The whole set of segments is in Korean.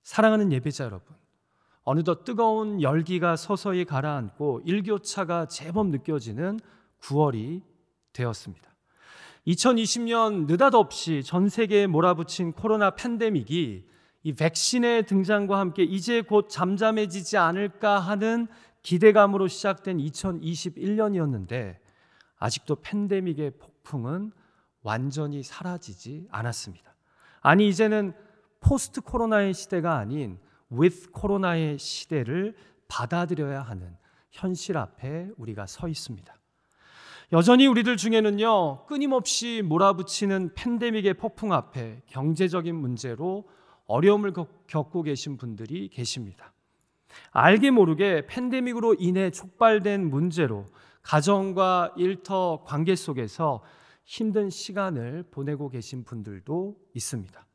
사랑하는 예배자 여러분, 어느덧 뜨거운 열기가 서서히 가라앉고 일교차가 제법 느껴지는 9월이 되었습니다. 2020년 느닷없이 전 세계에 몰아붙인 코로나 팬데믹이 이 백신의 등장과 함께 이제 곧 잠잠해지지 않을까 하는 기대감으로 시작된 2021년이었는데 아직도 팬데믹의 폭풍은 완전히 사라지지 않았습니다. 아니, 이제는 포스트 코로나의 시대가 아닌 with 코로나의 시대를 받아들여야 하는 현실 앞에 우리가 서 있습니다. 여전히 우리들 중에는요, 끊임없이 몰아붙이는 팬데믹의 폭풍 앞에 경제적인 문제로 어려움을 겪고 계신 분들이 계십니다. 알게 모르게 팬데믹으로 인해 촉발된 문제로 가정과 일터 관계 속에서 힘든 시간을 보내고 계신 분들도 있습니다.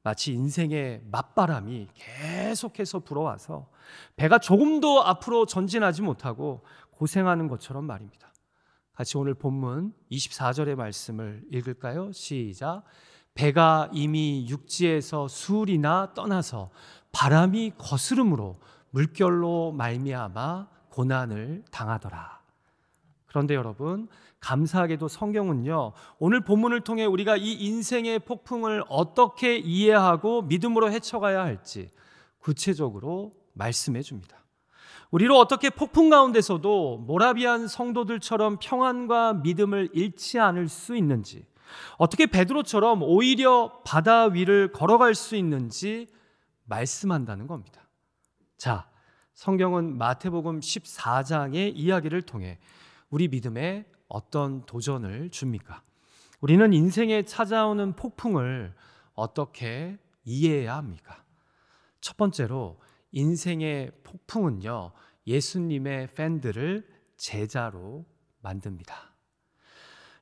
마치 인생의 맞바람이 계속해서 불어와서 배가 조금도 앞으로 전진하지 못하고 고생하는 것처럼 말입니다. 같이 오늘 본문 24절의 말씀을 읽을까요? 시작. 배가 이미 육지에서 수울이나 떠나서 바람이 거스름으로 물결로 말미암아 고난을 당하더라. 그런데 여러분, 감사하게도 성경은요, 오늘 본문을 통해 우리가 이 인생의 폭풍을 어떻게 이해하고 믿음으로 헤쳐가야 할지 구체적으로 말씀해 줍니다. 우리로 어떻게 폭풍 가운데서도 모라비안 성도들처럼 평안과 믿음을 잃지 않을 수 있는지, 어떻게 베드로처럼 오히려 바다 위를 걸어갈 수 있는지 말씀한다는 겁니다. 자, 성경은 마태복음 14장의 이야기를 통해 우리 믿음에 어떤 도전을 줍니까? 우리는 인생에 찾아오는 폭풍을 어떻게 이해해야 합니까? 첫 번째로 인생의 폭풍은요, 예수님의 팬들을 제자로 만듭니다.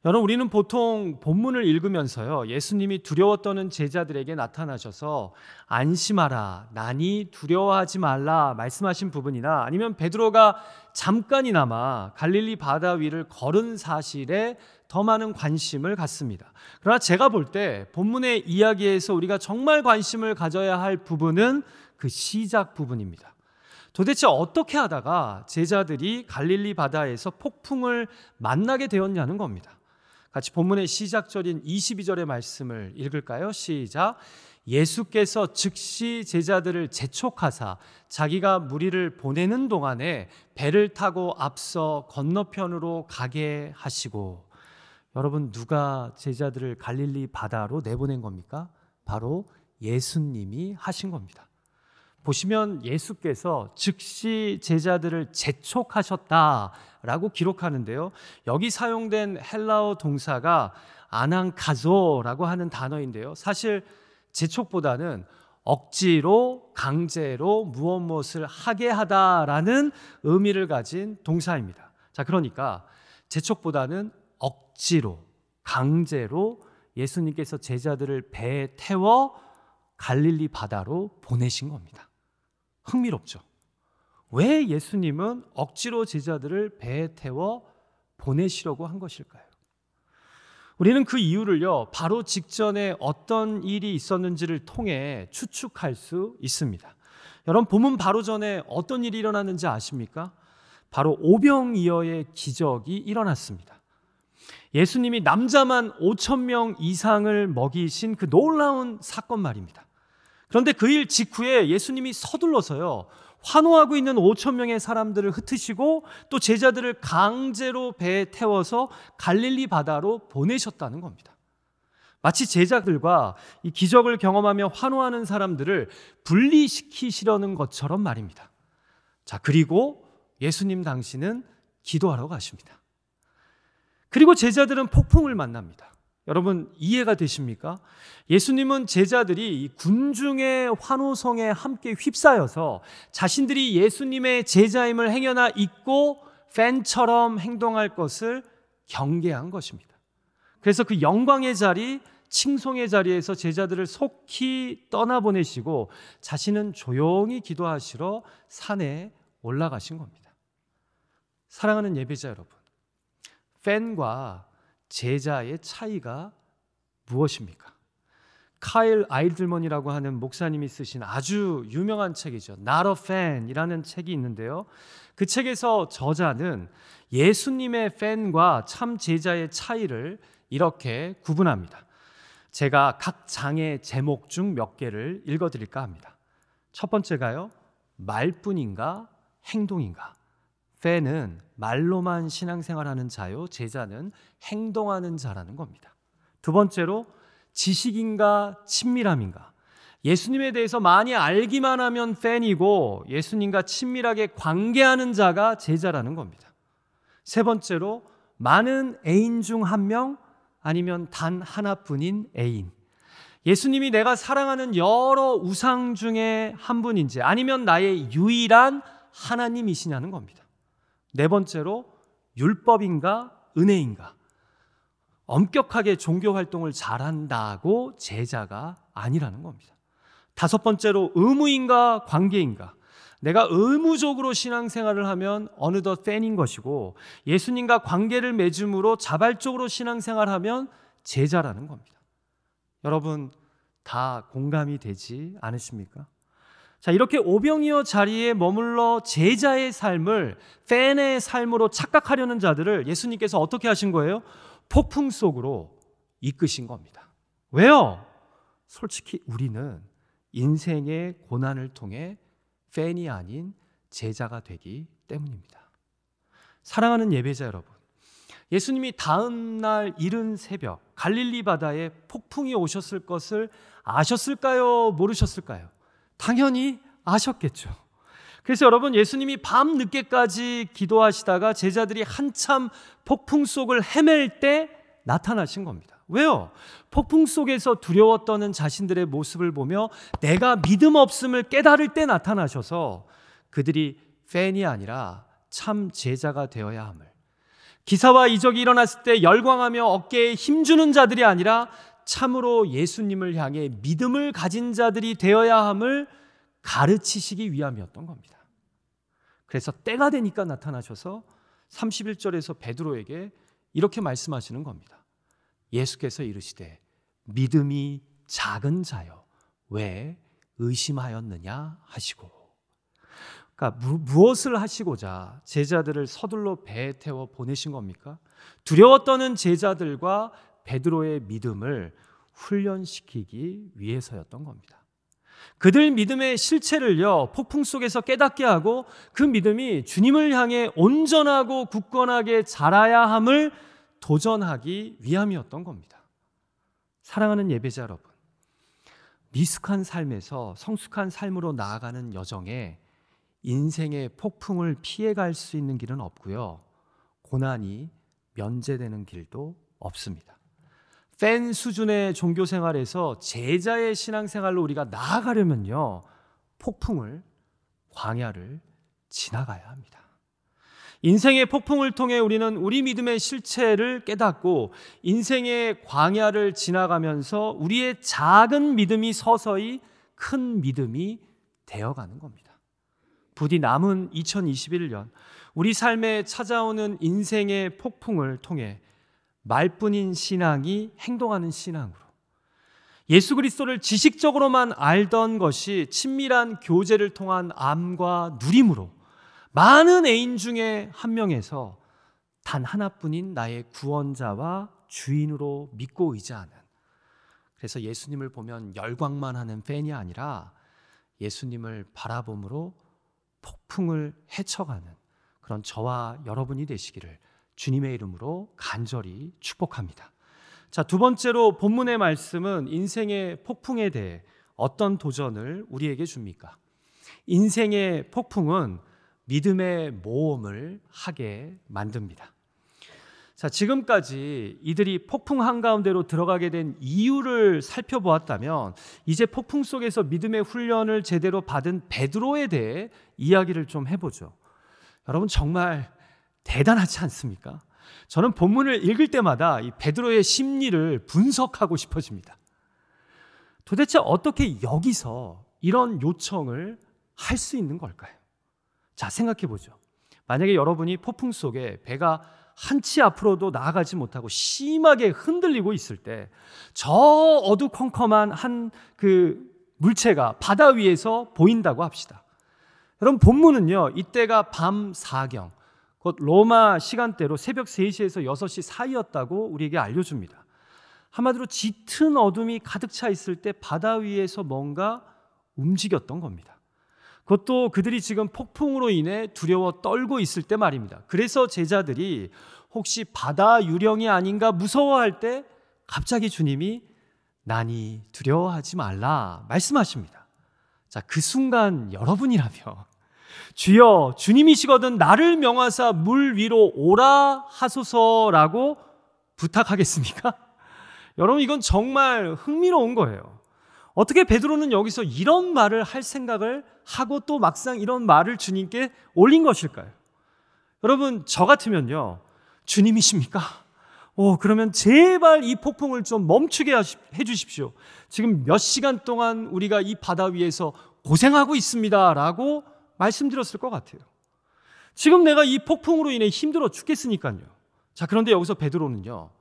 여러분, 우리는 보통 본문을 읽으면서요, 예수님이 두려워 떠는 제자들에게 나타나셔서 안심하라, 나니 두려워하지 말라 말씀하신 부분이나 아니면 베드로가 잠깐이나마 갈릴리 바다 위를 걸은 사실에 더 많은 관심을 갖습니다. 그러나 제가 볼 때 본문의 이야기에서 우리가 정말 관심을 가져야 할 부분은 그 시작 부분입니다. 도대체 어떻게 하다가 제자들이 갈릴리 바다에서 폭풍을 만나게 되었냐는 겁니다. 같이 본문의 시작절인 22절의 말씀을 읽을까요? 시작. 예수께서 즉시 제자들을 재촉하사 자기가 무리를 보내는 동안에 배를 타고 앞서 건너편으로 가게 하시고. 여러분, 누가 제자들을 갈릴리 바다로 내보낸 겁니까? 바로 예수님이 하신 겁니다. 보시면 예수께서 즉시 제자들을 재촉하셨다라고 기록하는데요, 여기 사용된 헬라어 동사가 아낭카조라고 하는 단어인데요, 사실 재촉보다는 억지로 강제로 무엇을 하게 하다라는 의미를 가진 동사입니다. 자, 그러니까 재촉보다는 억지로 강제로 예수님께서 제자들을 배에 태워 갈릴리 바다로 보내신 겁니다. 흥미롭죠? 왜 예수님은 억지로 제자들을 배에 태워 보내시려고 한 것일까요? 우리는 그 이유를요, 바로 직전에 어떤 일이 있었는지를 통해 추측할 수 있습니다. 여러분, 본문 바로 전에 어떤 일이 일어났는지 아십니까? 바로 오병이어의 기적이 일어났습니다. 예수님이 남자만 5,000명 이상을 먹이신 그 놀라운 사건 말입니다. 그런데 그 일 직후에 예수님이 서둘러서요, 환호하고 있는 5,000명의 사람들을 흩으시고 또 제자들을 강제로 배에 태워서 갈릴리 바다로 보내셨다는 겁니다. 마치 제자들과 이 기적을 경험하며 환호하는 사람들을 분리시키시려는 것처럼 말입니다. 자, 그리고 예수님 당시는 기도하러 가십니다. 그리고 제자들은 폭풍을 만납니다. 여러분, 이해가 되십니까? 예수님은 제자들이 이 군중의 환호성에 함께 휩싸여서 자신들이 예수님의 제자임을 행여나 잊고 팬처럼 행동할 것을 경계한 것입니다. 그래서 그 영광의 자리, 칭송의 자리에서 제자들을 속히 떠나보내시고 자신은 조용히 기도하시러 산에 올라가신 겁니다. 사랑하는 예배자 여러분, 팬과 제자의 차이가 무엇입니까? 카일 아이들먼이라고 하는 목사님이 쓰신 아주 유명한 책이죠. Not a Fan이라는 책이 있는데요. 그 책에서 저자는 예수님의 팬과 참 제자의 차이를 이렇게 구분합니다. 제가 각 장의 제목 중 몇 개를 읽어드릴까 합니다. 첫 번째가요, 말뿐인가 행동인가. 팬은 말로만 신앙생활하는 자요, 제자는 행동하는 자라는 겁니다. 두 번째로 지식인가 친밀함인가. 예수님에 대해서 많이 알기만 하면 팬이고 예수님과 친밀하게 관계하는 자가 제자라는 겁니다. 세 번째로 많은 애인 중 한 명 아니면 단 하나뿐인 애인. 예수님이 내가 사랑하는 여러 우상 중에 한 분인지 아니면 나의 유일한 하나님이시냐는 겁니다. 네 번째로 율법인가 은혜인가. 엄격하게 종교 활동을 잘한다고 제자가 아니라는 겁니다. 다섯 번째로 의무인가 관계인가. 내가 의무적으로 신앙생활을 하면 어느덧 팬인 것이고 예수님과 관계를 맺음으로 자발적으로 신앙생활하면 제자라는 겁니다. 여러분 다 공감이 되지 않으십니까? 자, 이렇게 오병이어 자리에 머물러 제자의 삶을 팬의 삶으로 착각하려는 자들을 예수님께서 어떻게 하신 거예요? 폭풍 속으로 이끄신 겁니다. 왜요? 솔직히 우리는 인생의 고난을 통해 팬이 아닌 제자가 되기 때문입니다. 사랑하는 예배자 여러분, 예수님이 다음 날 이른 새벽 갈릴리 바다에 폭풍이 오셨을 것을 아셨을까요? 모르셨을까요? 당연히 아셨겠죠. 그래서 여러분, 예수님이 밤 늦게까지 기도하시다가 제자들이 한참 폭풍 속을 헤맬 때 나타나신 겁니다. 왜요? 폭풍 속에서 두려워 떠는 자신들의 모습을 보며 내가 믿음 없음을 깨달을 때 나타나셔서 그들이 팬이 아니라 참 제자가 되어야 함을, 기사와 이적이 일어났을 때 열광하며 어깨에 힘주는 자들이 아니라 참으로 예수님을 향해 믿음을 가진 자들이 되어야 함을 가르치시기 위함이었던 겁니다. 그래서 때가 되니까 나타나셔서 31절에서 베드로에게 이렇게 말씀하시는 겁니다. 예수께서 이르시되 믿음이 작은 자여 왜 의심하였느냐 하시고. 그러니까 무엇을 하시고자 제자들을 서둘러 배에 태워 보내신 겁니까? 두려워 떠는 제자들과 베드로의 믿음을 훈련시키기 위해서였던 겁니다. 그들 믿음의 실체를요, 폭풍 속에서 깨닫게 하고 그 믿음이 주님을 향해 온전하고 굳건하게 자라야 함을 도전하기 위함이었던 겁니다. 사랑하는 예배자 여러분, 미숙한 삶에서 성숙한 삶으로 나아가는 여정에 인생의 폭풍을 피해갈 수 있는 길은 없고요, 고난이 면제되는 길도 없습니다. 팬 수준의 종교 생활에서 제자의 신앙생활로 우리가 나아가려면요, 폭풍을, 광야를 지나가야 합니다. 인생의 폭풍을 통해 우리는 우리 믿음의 실체를 깨닫고 인생의 광야를 지나가면서 우리의 작은 믿음이 서서히 큰 믿음이 되어가는 겁니다. 부디 남은 2021년 우리 삶에 찾아오는 인생의 폭풍을 통해 말뿐인 신앙이 행동하는 신앙으로, 예수 그리스도를 지식적으로만 알던 것이 친밀한 교제를 통한 암과 누림으로 많은 애인 중에 한 명에서 단 하나뿐인 나의 구원자와 주인으로 믿고 의지하는, 그래서 예수님을 보면 열광만 하는 팬이 아니라 예수님을 바라봄으로 폭풍을 헤쳐가는 그런 저와 여러분이 되시기를 주님의 이름으로 간절히 축복합니다. 자, 두 번째로 본문의 말씀은 인생의 폭풍에 대해 어떤 도전을 우리에게 줍니까? 인생의 폭풍은 믿음의 모험을 하게 만듭니다. 자, 지금까지 이들이 폭풍 한가운데로 들어가게 된 이유를 살펴보았다면 이제 폭풍 속에서 믿음의 훈련을 제대로 받은 베드로에 대해 이야기를 좀 해보죠. 여러분 정말 대단하지 않습니까? 저는 본문을 읽을 때마다 이 베드로의 심리를 분석하고 싶어집니다. 도대체 어떻게 여기서 이런 요청을 할 수 있는 걸까요? 자, 생각해 보죠. 만약에 여러분이 폭풍 속에 배가 한 치 앞으로도 나아가지 못하고 심하게 흔들리고 있을 때 저 어두컴컴한 한 그 물체가 바다 위에서 보인다고 합시다. 여러분, 본문은요, 이때가 밤 4경, 곧 로마 시간대로 새벽 3시에서 6시 사이였다고 우리에게 알려줍니다. 한마디로 짙은 어둠이 가득 차 있을 때 바다 위에서 뭔가 움직였던 겁니다. 그것도 그들이 지금 폭풍으로 인해 두려워 떨고 있을 때 말입니다. 그래서 제자들이 혹시 바다 유령이 아닌가 무서워할 때 갑자기 주님이 나니 두려워하지 말라 말씀하십니다. 자, 그 순간 여러분이라면 주여 주님이시거든 나를 명하사 물 위로 오라 하소서라고 부탁하겠습니까? 여러분, 이건 정말 흥미로운 거예요. 어떻게 베드로는 여기서 이런 말을 할 생각을 하고 또 막상 이런 말을 주님께 올린 것일까요? 여러분, 저 같으면요, 주님이십니까? 그러면 제발 이 폭풍을 좀 멈추게 해 주십시오. 지금 몇 시간 동안 우리가 이 바다 위에서 고생하고 있습니다 라고 말씀드렸을 것 같아요. 지금 내가 이 폭풍으로 인해 힘들어 죽겠으니까요. 자, 그런데 여기서 베드로는요,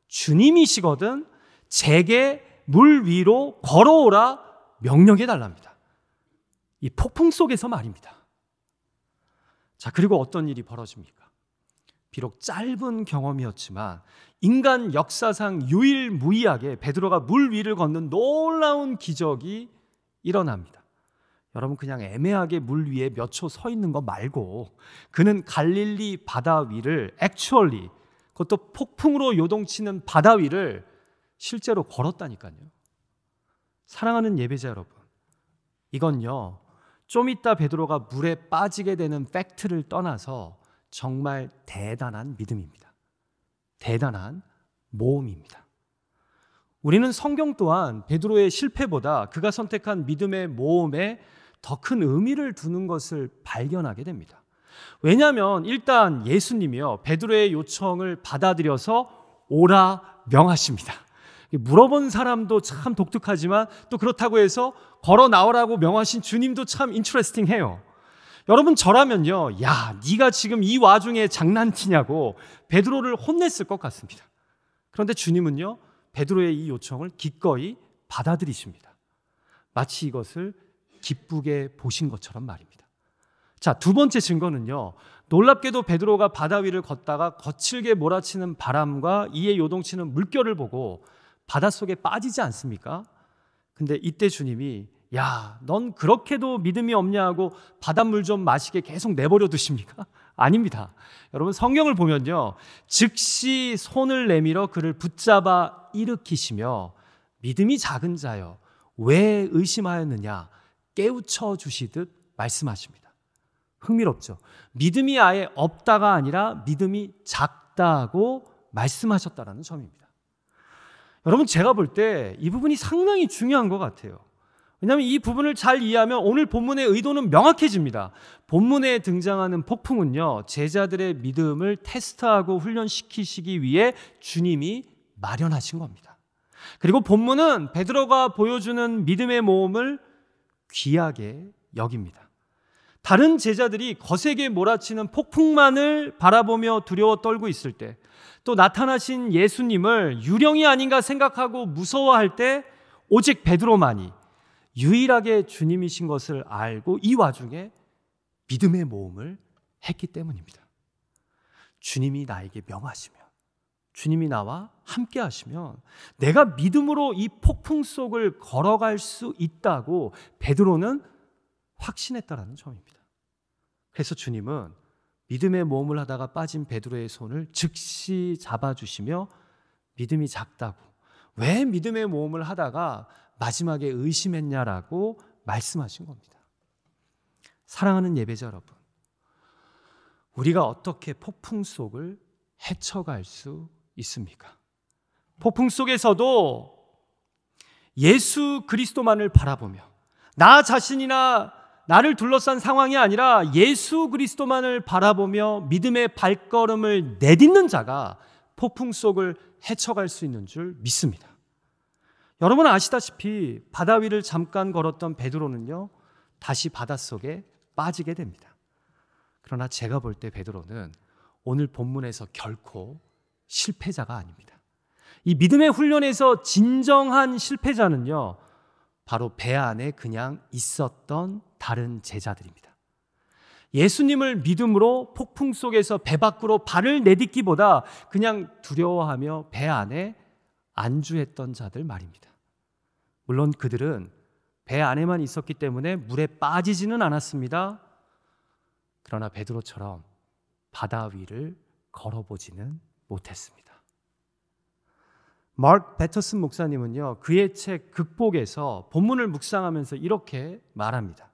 주님이시거든 제게 물 위로 걸어오라 명령해 달랍니다. 이 폭풍 속에서 말입니다. 자, 그리고 어떤 일이 벌어집니까? 비록 짧은 경험이었지만 인간 역사상 유일무이하게 베드로가 물 위를 걷는 놀라운 기적이 일어납니다. 여러분, 그냥 애매하게 물 위에 몇 초 서 있는 거 말고 그는 갈릴리 바다 위를 액츄얼리, 그것도 폭풍으로 요동치는 바다 위를 실제로 걸었다니까요. 사랑하는 예배자 여러분, 이건요, 좀 이따 베드로가 물에 빠지게 되는 팩트를 떠나서 정말 대단한 믿음입니다. 대단한 모험입니다. 우리는 성경 또한 베드로의 실패보다 그가 선택한 믿음의 모험에 더 큰 의미를 두는 것을 발견하게 됩니다. 왜냐하면 일단 예수님이요, 베드로의 요청을 받아들여서 오라 명하십니다. 물어본 사람도 참 독특하지만 또 그렇다고 해서 걸어 나오라고 명하신 주님도 참 인트레스팅해요. 여러분, 저라면요, 야, 네가 지금 이 와중에 장난치냐고 베드로를 혼냈을 것 같습니다. 그런데 주님은요, 베드로의 이 요청을 기꺼이 받아들이십니다. 마치 이것을 기쁘게 보신 것처럼 말입니다. 자, 두 번째 증거는요, 놀랍게도 베드로가 바다 위를 걷다가 거칠게 몰아치는 바람과 이에 요동치는 물결을 보고 바닷속에 빠지지 않습니까? 근데 이때 주님이 야, 넌 그렇게도 믿음이 없냐 하고 바닷물 좀 마시게 계속 내버려 두십니까? 아닙니다. 여러분, 성경을 보면요, 즉시 손을 내밀어 그를 붙잡아 일으키시며 믿음이 작은 자여 왜 의심하였느냐 깨우쳐 주시듯 말씀하십니다. 흥미롭죠? 믿음이 아예 없다가 아니라 믿음이 작다고 말씀하셨다라는 점입니다. 여러분, 제가 볼 때 이 부분이 상당히 중요한 것 같아요. 왜냐하면 이 부분을 잘 이해하면 오늘 본문의 의도는 명확해집니다. 본문에 등장하는 폭풍은요, 제자들의 믿음을 테스트하고 훈련시키시기 위해 주님이 마련하신 겁니다. 그리고 본문은 베드로가 보여주는 믿음의 모험을 귀하게 여깁니다. 다른 제자들이 거세게 몰아치는 폭풍만을 바라보며 두려워 떨고 있을 때, 또 나타나신 예수님을 유령이 아닌가 생각하고 무서워할 때 오직 베드로만이 유일하게 주님이신 것을 알고 이 와중에 믿음의 모험을 했기 때문입니다. 주님이 나에게 명하시면, 주님이 나와 함께 하시면 내가 믿음으로 이 폭풍 속을 걸어갈 수 있다고 베드로는 확신했다라는 점입니다. 그래서 주님은 믿음의 모험을 하다가 빠진 베드로의 손을 즉시 잡아주시며 믿음이 작다고, 왜 믿음의 모험을 하다가 마지막에 의심했냐라고 말씀하신 겁니다. 사랑하는 예배자 여러분, 우리가 어떻게 폭풍 속을 헤쳐갈 수 있습니까? 폭풍 속에서도 예수 그리스도만을 바라보며 나 자신이나 나를 둘러싼 상황이 아니라 예수 그리스도만을 바라보며 믿음의 발걸음을 내딛는 자가 폭풍 속을 헤쳐갈 수 있는 줄 믿습니다. 여러분 아시다시피 바다 위를 잠깐 걸었던 베드로는요, 다시 바닷속에 빠지게 됩니다. 그러나 제가 볼 때 베드로는 오늘 본문에서 결코 실패자가 아닙니다. 이 믿음의 훈련에서 진정한 실패자는요, 바로 배 안에 그냥 있었던 다른 제자들입니다. 예수님을 믿음으로 폭풍 속에서 배 밖으로 발을 내딛기보다 그냥 두려워하며 배 안에 안주했던 자들 말입니다. 물론 그들은 배 안에만 있었기 때문에 물에 빠지지는 않았습니다. 그러나 베드로처럼 바다 위를 걸어보지는 못했습니다. 마크 배터슨 목사님은요, 그의 책 극복에서 본문을 묵상하면서 이렇게 말합니다.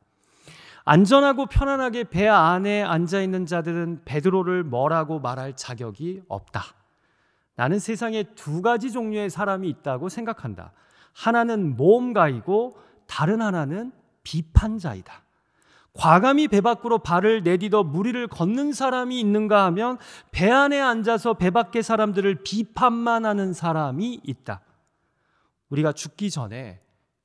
안전하고 편안하게 배 안에 앉아있는 자들은 베드로를 뭐라고 말할 자격이 없다. 나는 세상에 두 가지 종류의 사람이 있다고 생각한다. 하나는 모험가이고 다른 하나는 비판자이다. 과감히 배 밖으로 발을 내딛어 무리를 걷는 사람이 있는가 하면 배 안에 앉아서 배 밖의 사람들을 비판만 하는 사람이 있다. 우리가 죽기 전에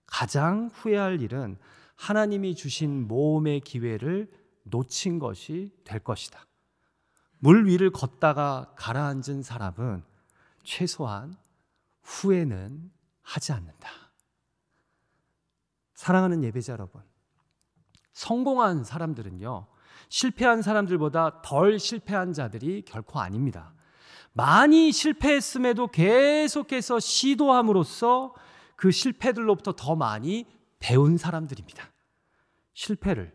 가장 후회할 일은 하나님이 주신 모험의 기회를 놓친 것이 될 것이다. 물 위를 걷다가 가라앉은 사람은 최소한 후회는 하지 않는다. 사랑하는 예배자 여러분, 성공한 사람들은요, 실패한 사람들보다 덜 실패한 자들이 결코 아닙니다. 많이 실패했음에도 계속해서 시도함으로써 그 실패들로부터 더 많이 배운 사람들입니다. 실패를,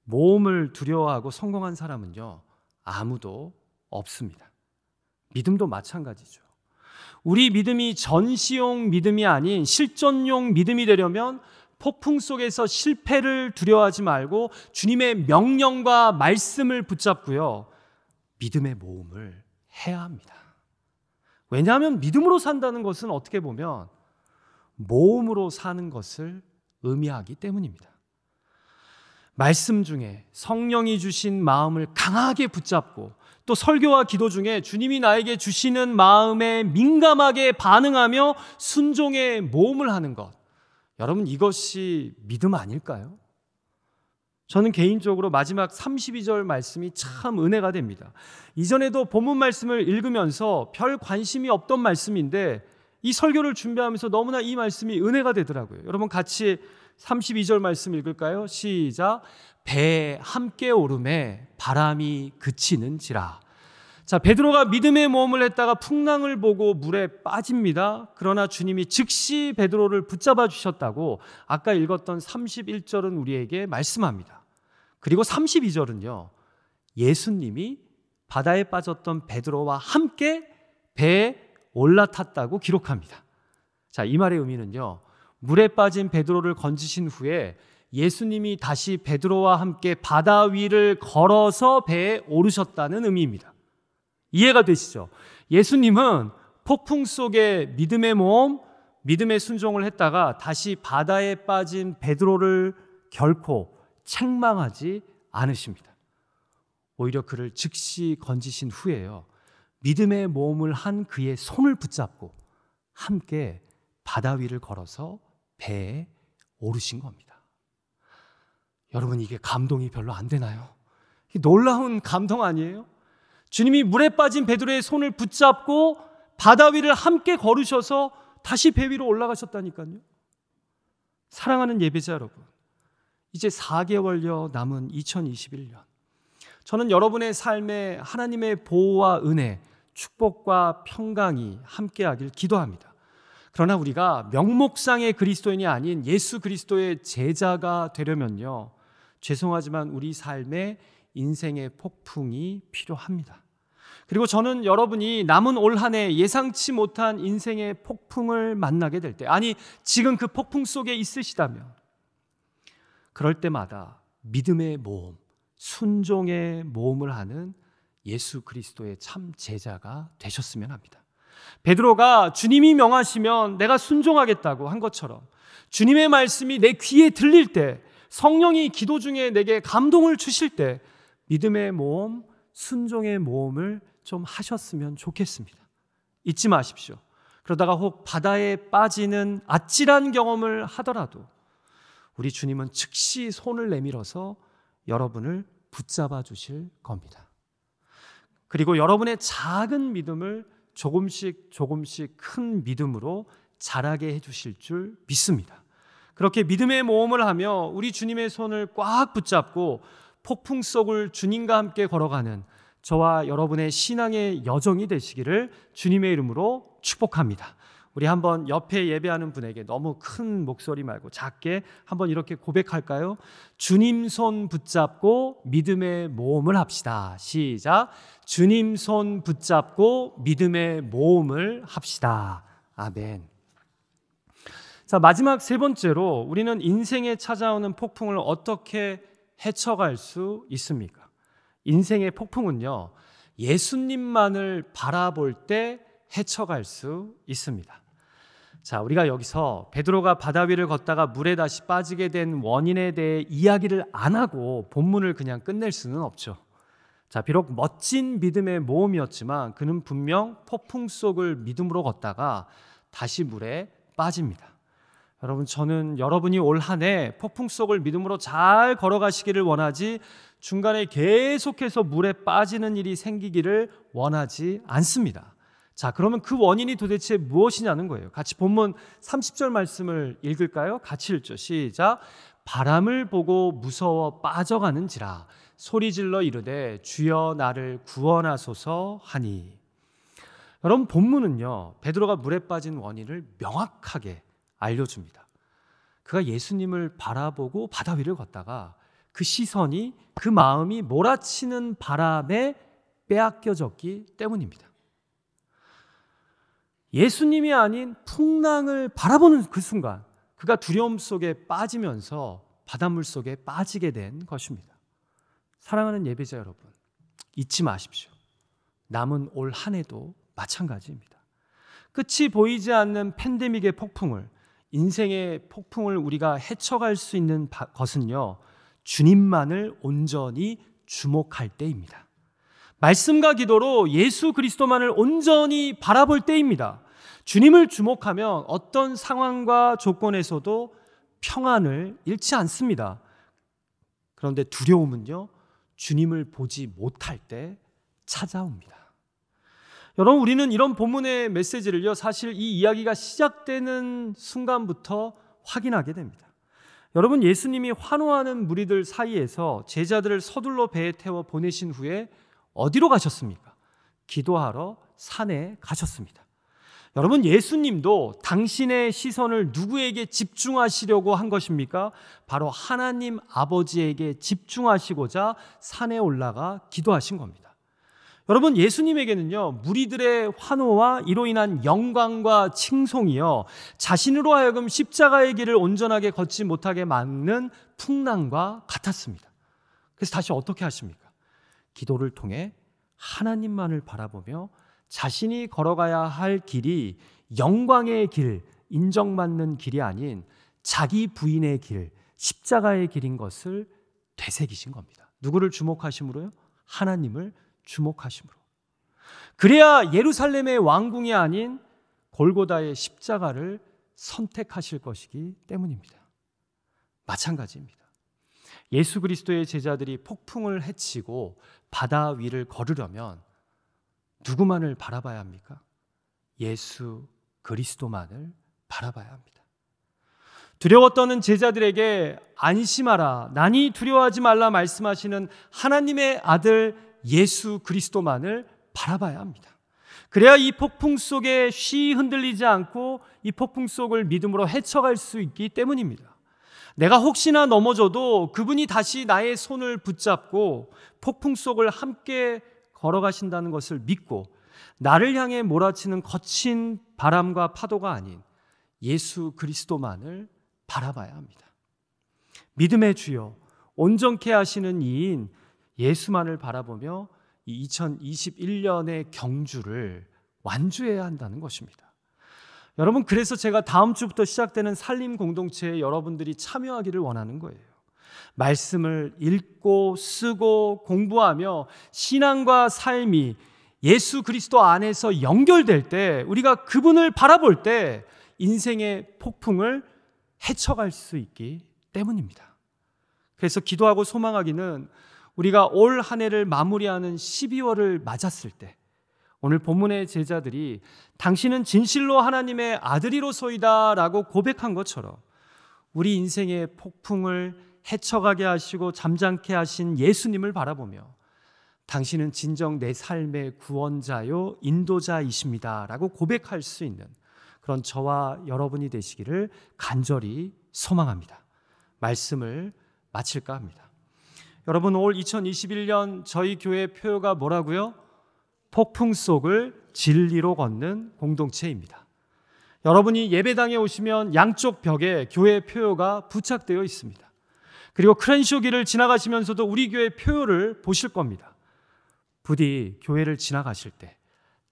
모험을 두려워하고 성공한 사람은요, 아무도 없습니다. 믿음도 마찬가지죠. 우리 믿음이 전시용 믿음이 아닌 실전용 믿음이 되려면 폭풍 속에서 실패를 두려워하지 말고 주님의 명령과 말씀을 붙잡고요, 믿음의 모험을 해야 합니다. 왜냐하면 믿음으로 산다는 것은 어떻게 보면 모험으로 사는 것을 의미하기 때문입니다. 말씀 중에 성령이 주신 마음을 강하게 붙잡고 또 설교와 기도 중에 주님이 나에게 주시는 마음에 민감하게 반응하며 순종의 모험을 하는 것, 여러분, 이것이 믿음 아닐까요? 저는 개인적으로 마지막 32절 말씀이 참 은혜가 됩니다. 이전에도 본문 말씀을 읽으면서 별 관심이 없던 말씀인데 이 설교를 준비하면서 너무나 이 말씀이 은혜가 되더라고요. 여러분 같이 32절 말씀 읽을까요? 시작. 배 함께 오름에 바람이 그치는지라. 자, 베드로가 믿음의 모험을 했다가 풍랑을 보고 물에 빠집니다. 그러나 주님이 즉시 베드로를 붙잡아 주셨다고 아까 읽었던 31절은 우리에게 말씀합니다. 그리고 32절은요, 예수님이 바다에 빠졌던 베드로와 함께 배에 올라탔다고 기록합니다. 자, 이 말의 의미는요, 물에 빠진 베드로를 건지신 후에 예수님이 다시 베드로와 함께 바다 위를 걸어서 배에 오르셨다는 의미입니다. 이해가 되시죠? 예수님은 폭풍 속에 믿음의 모험, 믿음의 순종을 했다가 다시 바다에 빠진 베드로를 결코 책망하지 않으십니다. 오히려 그를 즉시 건지신 후에요, 믿음의 모험을 한 그의 손을 붙잡고 함께 바다 위를 걸어서 배에 오르신 겁니다. 여러분, 이게 감동이 별로 안 되나요? 이게 놀라운 감동 아니에요? 주님이 물에 빠진 베드로의 손을 붙잡고 바다 위를 함께 걸으셔서 다시 배 위로 올라가셨다니까요. 사랑하는 예배자 여러분, 이제 4개월여 남은 2021년, 저는 여러분의 삶에 하나님의 보호와 은혜, 축복과 평강이 함께하길 기도합니다. 그러나 우리가 명목상의 그리스도인이 아닌 예수 그리스도의 제자가 되려면요, 죄송하지만 우리 삶에 인생의 폭풍이 필요합니다. 그리고 저는 여러분이 남은 올 한 해 예상치 못한 인생의 폭풍을 만나게 될 때, 아니 지금 그 폭풍 속에 있으시다면 그럴 때마다 믿음의 모험, 순종의 모험을 하는 예수 그리스도의 참 제자가 되셨으면 합니다. 베드로가 주님이 명하시면 내가 순종하겠다고 한 것처럼 주님의 말씀이 내 귀에 들릴 때, 성령이 기도 중에 내게 감동을 주실 때 믿음의 모험, 순종의 모험을 좀 하셨으면 좋겠습니다. 잊지 마십시오. 그러다가 혹 바다에 빠지는 아찔한 경험을 하더라도 우리 주님은 즉시 손을 내밀어서 여러분을 붙잡아 주실 겁니다. 그리고 여러분의 작은 믿음을 조금씩 큰 믿음으로 자라게 해주실 줄 믿습니다. 그렇게 믿음의 모험을 하며 우리 주님의 손을 꽉 붙잡고 폭풍 속을 주님과 함께 걸어가는 저와 여러분의 신앙의 여정이 되시기를 주님의 이름으로 축복합니다. 우리 한번 옆에 예배하는 분에게 너무 큰 목소리 말고 작게 한번 이렇게 고백할까요? 주님 손 붙잡고 믿음의 모험을 합시다. 시작. 주님 손 붙잡고 믿음의 모험을 합시다. 아멘. 자, 마지막 세 번째로 우리는 인생에 찾아오는 폭풍을 어떻게 헤쳐갈 수 있습니까? 인생의 폭풍은요, 예수님만을 바라볼 때 헤쳐갈 수 있습니다. 자, 우리가 여기서 베드로가 바다 위를 걷다가 물에 다시 빠지게 된 원인에 대해 이야기를 안 하고 본문을 그냥 끝낼 수는 없죠. 자, 비록 멋진 믿음의 모험이었지만 그는 분명 폭풍 속을 믿음으로 걷다가 다시 물에 빠집니다. 여러분, 저는 여러분이 올 한 해 폭풍 속을 믿음으로 잘 걸어가시기를 원하지 중간에 계속해서 물에 빠지는 일이 생기기를 원하지 않습니다. 자, 그러면 그 원인이 도대체 무엇이냐는 거예요. 같이 본문 30절 말씀을 읽을까요? 같이 읽죠. 시작. 바람을 보고 무서워 빠져가는지라 소리질러 이르되 주여 나를 구원하소서 하니. 여러분, 본문은요, 베드로가 물에 빠진 원인을 명확하게 알려줍니다. 그가 예수님을 바라보고 바다 위를 걷다가 그 시선이, 그 마음이 몰아치는 바람에 빼앗겨졌기 때문입니다. 예수님이 아닌 풍랑을 바라보는 그 순간 그가 두려움 속에 빠지면서 바닷물 속에 빠지게 된 것입니다. 사랑하는 예배자 여러분, 잊지 마십시오. 남은 올 한 해도 마찬가지입니다. 끝이 보이지 않는 팬데믹의 폭풍을, 인생의 폭풍을 우리가 헤쳐갈 수 있는 것은요, 주님만을 온전히 주목할 때입니다. 말씀과 기도로 예수 그리스도만을 온전히 바라볼 때입니다. 주님을 주목하면 어떤 상황과 조건에서도 평안을 잃지 않습니다. 그런데 두려움은요, 주님을 보지 못할 때 찾아옵니다. 여러분, 우리는 이런 본문의 메시지를요, 사실 이 이야기가 시작되는 순간부터 확인하게 됩니다. 여러분, 예수님이 환호하는 무리들 사이에서 제자들을 서둘러 배에 태워 보내신 후에 어디로 가셨습니까? 기도하러 산에 가셨습니다. 여러분, 예수님도 당신의 시선을 누구에게 집중하시려고 한 것입니까? 바로 하나님 아버지에게 집중하시고자 산에 올라가 기도하신 겁니다. 여러분, 예수님에게는요, 무리들의 환호와 이로 인한 영광과 칭송이요, 자신으로 하여금 십자가의 길을 온전하게 걷지 못하게 막는 풍랑과 같았습니다. 그래서 다시 어떻게 하십니까? 기도를 통해 하나님만을 바라보며 자신이 걸어가야 할 길이 영광의 길, 인정받는 길이 아닌 자기 부인의 길, 십자가의 길인 것을 되새기신 겁니다. 누구를 주목하심으로요? 하나님을 주목하심으로. 그래야 예루살렘의 왕궁이 아닌 골고다의 십자가를 선택하실 것이기 때문입니다. 마찬가지입니다. 예수 그리스도의 제자들이 폭풍을 헤치고 바다 위를 걸으려면 누구만을 바라봐야 합니까? 예수 그리스도만을 바라봐야 합니다. 두려워 떠는 제자들에게 안심하라, 난이 두려워하지 말라 말씀하시는 하나님의 아들 예수 그리스도만을 바라봐야 합니다. 그래야 이 폭풍 속에 쉬 흔들리지 않고 이 폭풍 속을 믿음으로 헤쳐갈 수 있기 때문입니다. 내가 혹시나 넘어져도 그분이 다시 나의 손을 붙잡고 폭풍 속을 함께 걸어가신다는 것을 믿고 나를 향해 몰아치는 거친 바람과 파도가 아닌 예수 그리스도만을 바라봐야 합니다. 믿음의 주여, 온전케 하시는 이인 예수만을 바라보며 이 2021년의 경주를 완주해야 한다는 것입니다. 여러분, 그래서 제가 다음 주부터 시작되는 살림 공동체에 여러분들이 참여하기를 원하는 거예요. 말씀을 읽고 쓰고 공부하며 신앙과 삶이 예수 그리스도 안에서 연결될 때, 우리가 그분을 바라볼 때 인생의 폭풍을 헤쳐갈 수 있기 때문입니다. 그래서 기도하고 소망하기는 우리가 올 한 해를 마무리하는 12월을 맞았을 때 오늘 본문의 제자들이 당신은 진실로 하나님의 아들이로소이다 라고 고백한 것처럼 우리 인생의 폭풍을 헤쳐가게 하시고 잠잠케 하신 예수님을 바라보며 당신은 진정 내 삶의 구원자요 인도자이십니다 라고 고백할 수 있는 그런 저와 여러분이 되시기를 간절히 소망합니다. 말씀을 마칠까 합니다. 여러분, 올 2021년 저희 교회 표어가 뭐라고요? 폭풍 속을 진리로 걷는 공동체입니다. 여러분이 예배당에 오시면 양쪽 벽에 교회 표어가 부착되어 있습니다. 그리고 크랜쇼길을 지나가시면서도 우리 교회 표어를 보실 겁니다. 부디 교회를 지나가실 때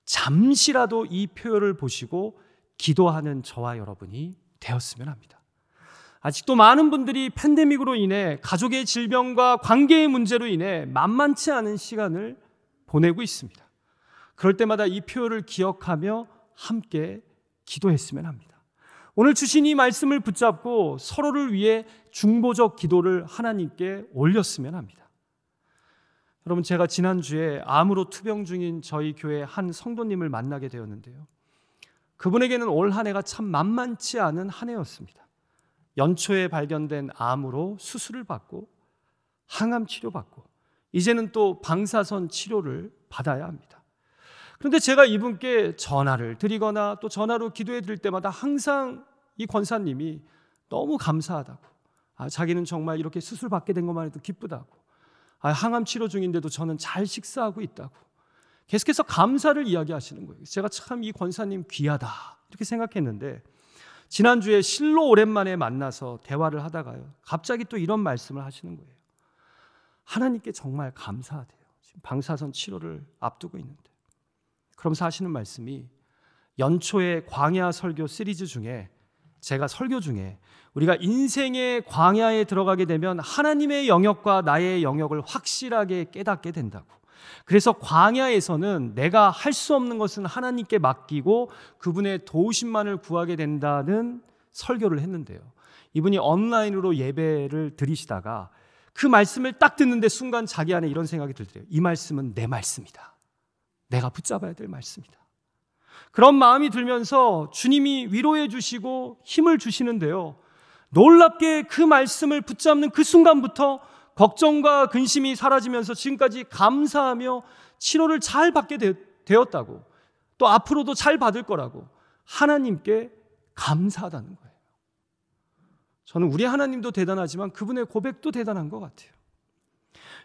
잠시라도 이 표어를 보시고 기도하는 저와 여러분이 되었으면 합니다. 아직도 많은 분들이 팬데믹으로 인해 가족의 질병과 관계의 문제로 인해 만만치 않은 시간을 보내고 있습니다. 그럴 때마다 이 표어를 기억하며 함께 기도했으면 합니다. 오늘 주신 이 말씀을 붙잡고 서로를 위해 중보적 기도를 하나님께 올렸으면 합니다. 여러분, 제가 지난주에 암으로 투병 중인 저희 교회 한 성도님을 만나게 되었는데요. 그분에게는 올 한 해가 참 만만치 않은 한 해였습니다. 연초에 발견된 암으로 수술을 받고 항암 치료받고 이제는 또 방사선 치료를 받아야 합니다. 그런데 제가 이분께 전화를 드리거나 또 전화로 기도해 드릴 때마다 항상 이 권사님이 너무 감사하다고, 자기는 정말 이렇게 수술 받게 된 것만 해도 기쁘다고, 항암 치료 중인데도 저는 잘 식사하고 있다고 계속해서 감사를 이야기하시는 거예요. 제가 참 이 권사님 귀하다 이렇게 생각했는데 지난주에 실로 오랜만에 만나서 대화를 하다가요, 갑자기 또 이런 말씀을 하시는 거예요. 하나님께 정말 감사하대요. 지금 방사선 치료를 앞두고 있는데. 그러면서 하시는 말씀이 연초에 광야 설교 시리즈 중에 제가 설교 중에 우리가 인생의 광야에 들어가게 되면 하나님의 영역과 나의 영역을 확실하게 깨닫게 된다고. 그래서 광야에서는 내가 할 수 없는 것은 하나님께 맡기고 그분의 도우심만을 구하게 된다는 설교를 했는데요. 이분이 온라인으로 예배를 드리시다가 그 말씀을 딱 듣는데 순간 자기 안에 이런 생각이 들더래요. 이 말씀은 내 말씀이다. 내가 붙잡아야 될 말씀이다. 그런 마음이 들면서 주님이 위로해 주시고 힘을 주시는데요. 놀랍게 그 말씀을 붙잡는 그 순간부터 걱정과 근심이 사라지면서 지금까지 감사하며 치료를 잘 받게 되었다고, 또 앞으로도 잘 받을 거라고 하나님께 감사하다는 거예요. 저는 우리 하나님도 대단하지만 그분의 고백도 대단한 것 같아요.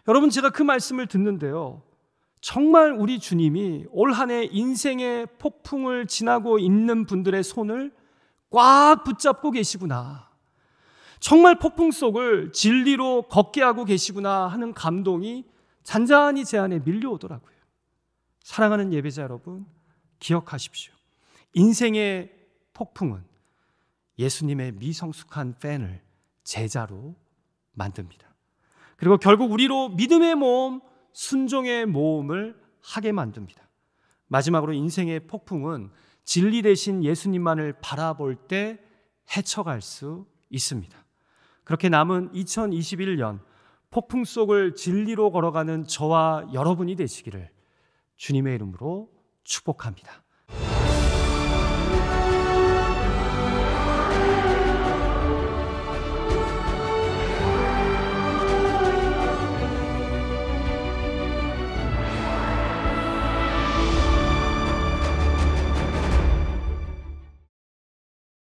여러분, 제가 그 말씀을 듣는데요, 정말 우리 주님이 올 한 해 인생의 폭풍을 지나고 있는 분들의 손을 꽉 붙잡고 계시구나, 정말 폭풍 속을 진리로 걷게 하고 계시구나 하는 감동이 잔잔히 제 안에 밀려오더라고요. 사랑하는 예배자 여러분, 기억하십시오. 인생의 폭풍은 예수님의 미성숙한 팬을 제자로 만듭니다. 그리고 결국 우리로 믿음의 모험, 순종의 모험을 하게 만듭니다. 마지막으로 인생의 폭풍은 진리 되신 예수님만을 바라볼 때 헤쳐갈 수 있습니다. 그렇게 남은 2021년 폭풍 속을 진리로 걸어가는 저와 여러분이 되시기를 주님의 이름으로 축복합니다.